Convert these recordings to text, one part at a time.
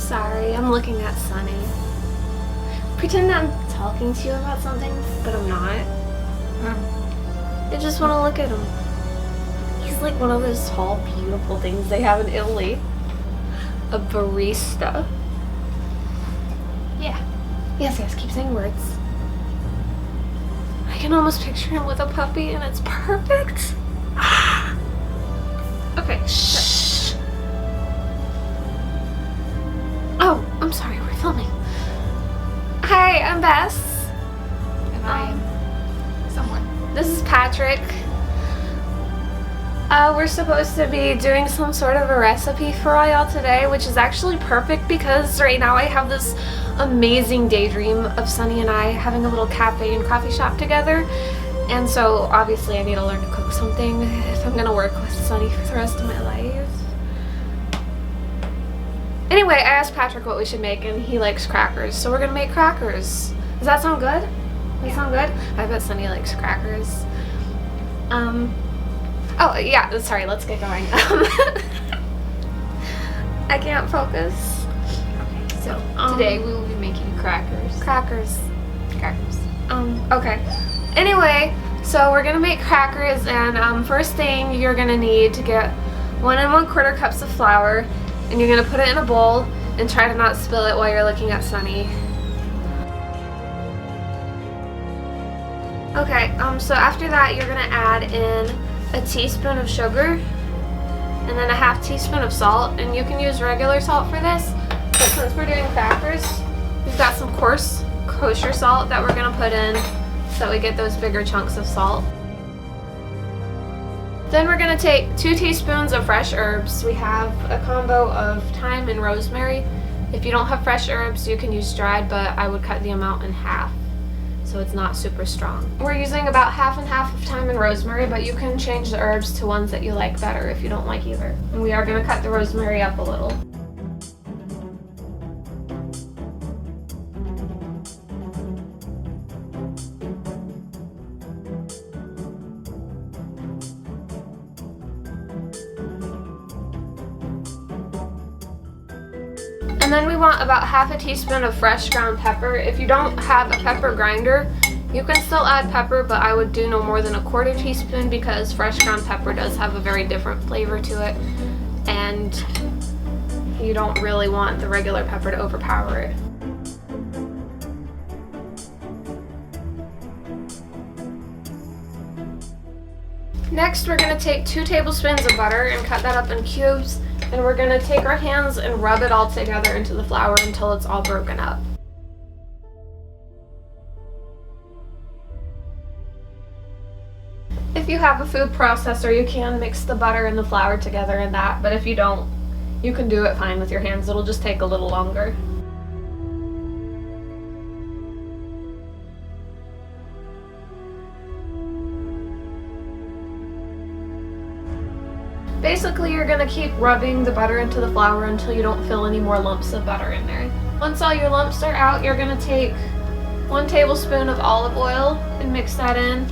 sorry. I'm looking at Sunny. Pretend I'm talking to you about something, but I'm not. I just want to look at him. He's like one of those tall, beautiful things they have in Italy. A barista. Yeah. Yes, keep saying words. I can almost picture him with a puppy and it's perfect. Okay, shh. Oh, I'm sorry, we're filming. Hi, I'm Bess. And I'm someone. This is Patrick. We're supposed to be doing some sort of a recipe for all y'all today, which is actually perfect because right now I have this amazing daydream of Sunny and I having a little cafe and coffee shop together. And so obviously I need to learn to cook something if I'm gonna work with Sunny for the rest of my life. Anyway, I asked Patrick what we should make and he likes crackers, so we're gonna make crackers. Does that sound good? Does that sound good? I bet Sunny likes crackers. Oh yeah, sorry, let's get going. I can't focus. Okay, so today we will be making crackers. Crackers. Okay. Anyway, so we're gonna make crackers, and first thing you're gonna need to get 1 1/4 cups of flour, and you're gonna put it in a bowl and try to not spill it while you're looking at Sunny. Okay, so after that you're gonna add in a teaspoon of sugar and then a 1/2 teaspoon of salt, and you can use regular salt for this, but since we're doing crackers, we've got some coarse kosher salt that we're gonna put in so that we get those bigger chunks of salt. Then we're gonna take 2 teaspoons of fresh herbs. We have a combo of thyme and rosemary. If you don't have fresh herbs, you can use dried, but I would cut the amount in half so it's not super strong. We're using about 1/2 and 1/2 of thyme and rosemary, but you can change the herbs to ones that you like better if you don't like either. And we are gonna cut the rosemary up a little. And then we want about 1/2 teaspoon of fresh ground pepper. If you don't have a pepper grinder, you can still add pepper, but I would do no more than 1/4 teaspoon because fresh ground pepper does have a very different flavor to it, and you don't really want the regular pepper to overpower it. Next, we're going to take 2 tablespoons of butter and cut that up in cubes. And we're going to take our hands and rub it all together into the flour until it's all broken up. If you have a food processor, you can mix the butter and the flour together in that, but if you don't, you can do it fine with your hands. It'll just take a little longer. Basically, you're going to keep rubbing the butter into the flour until you don't feel any more lumps of butter in there. Once all your lumps are out, you're going to take 1 tablespoon of olive oil and mix that in.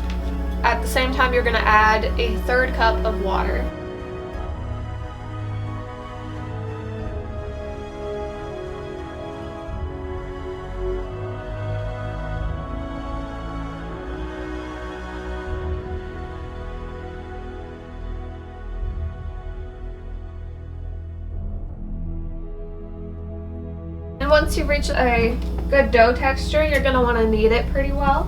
At the same time, you're going to add a 1/3 cup of water. And once you reach a good dough texture, you're going to want to knead it pretty well.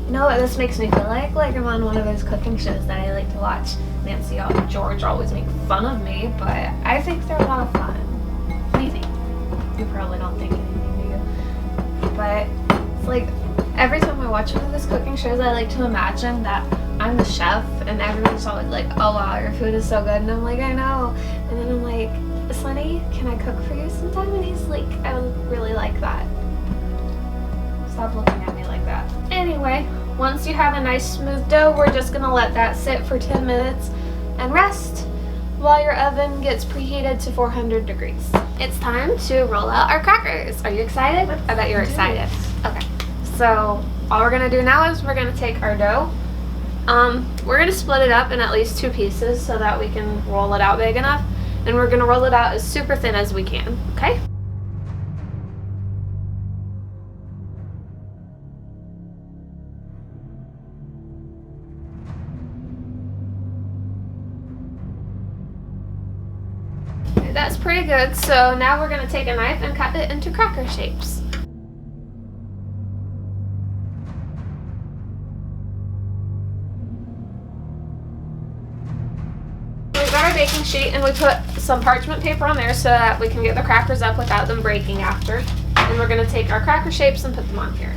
You know what this makes me feel like? Like I'm on one of those cooking shows that I like to watch. Nancy and George always make fun of me, but I think they're a lot of fun. What do you think? You probably don't think anything, do you? But it's like, every time I watch one of those cooking shows, I like to imagine that I'm the chef and everyone's always like, oh wow, your food is so good. And I'm like, I know. And then I'm like, Sunny, can I cook for you sometime? And he's like, I would really like that. Stop looking at me like that. Anyway, once you have a nice smooth dough, we're just gonna let that sit for 10 minutes and rest while your oven gets preheated to 400 degrees. It's time to roll out our crackers. Are you excited? I bet you're excited. Okay, so all we're gonna do now is we're gonna take our dough. We're gonna split it up in at least 2 pieces so that we can roll it out big enough. And we're gonna roll it out as super thin as we can, okay? That's pretty good. So now we're gonna take a knife and cut it into cracker shapes. We've got our baking sheet and we put some parchment paper on there so that we can get the crackers up without them breaking after. And we're gonna take our cracker shapes and put them on here.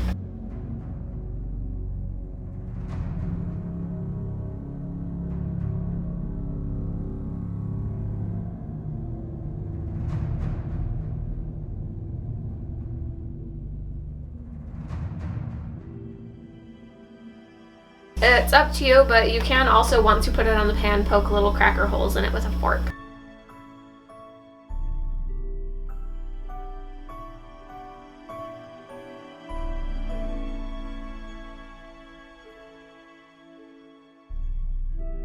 It's up to you, but you can also, once you put it on the pan, poke little cracker holes in it with a fork.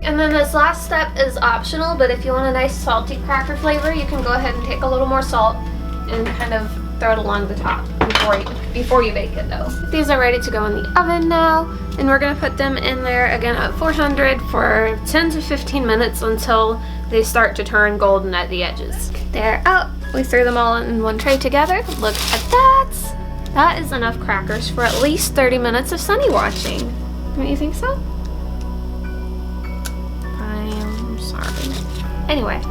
And then this last step is optional, but if you want a nice salty cracker flavor, you can go ahead and take a little more salt and kind of throw it along the top before you bake it though. These are ready to go in the oven now, and we're gonna put them in there again at 400 for 10 to 15 minutes until they start to turn golden at the edges. They're out. We threw them all in one tray together. Look at that. That is enough crackers for at least 30 minutes of sunny watching. Don't you think so? I'm sorry. Anyway.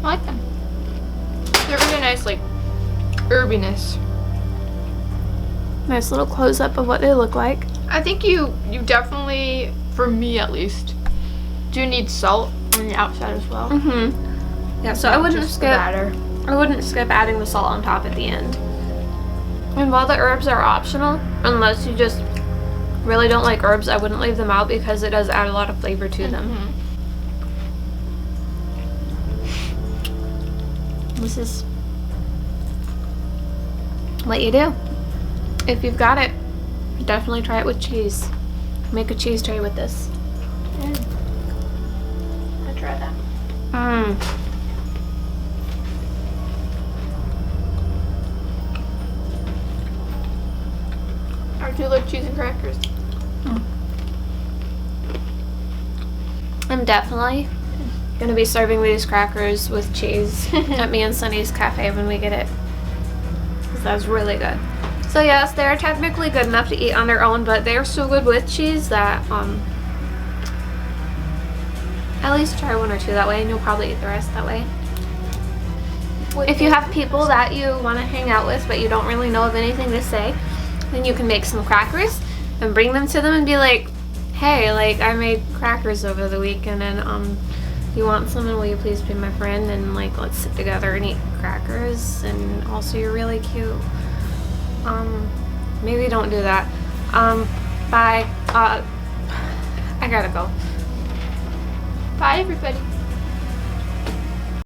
I like them. They're really nice, like, herbiness. Nice little close-up of what they look like. I think you definitely, for me at least, do need salt on the outside as well. Mm-hmm. Yeah, so I wouldn't skip adding the salt on top at the end. And while the herbs are optional, unless you just really don't like herbs, I wouldn't leave them out because it does add a lot of flavor to them. This is what you do. If you've got it, definitely try it with cheese. Make a cheese tray with this. I tried that. I do like cheese and crackers. I'm definitely gonna be serving these crackers with cheese at me and Sunny's cafe when we get it. That's really good. So yes, they're technically good enough to eat on their own, but they're so good with cheese that at least try 1 or 2 that way, and you'll probably eat the rest that way. If you have people that you want to hang out with but you don't really know of anything to say, then you can make some crackers and bring them to them and be like, hey, like, I made crackers over the weekend, and you want some, and will you please be my friend, and like, let's sit together and eat crackers, and also you're really cute. Maybe don't do that. Bye. I gotta go. Bye, everybody.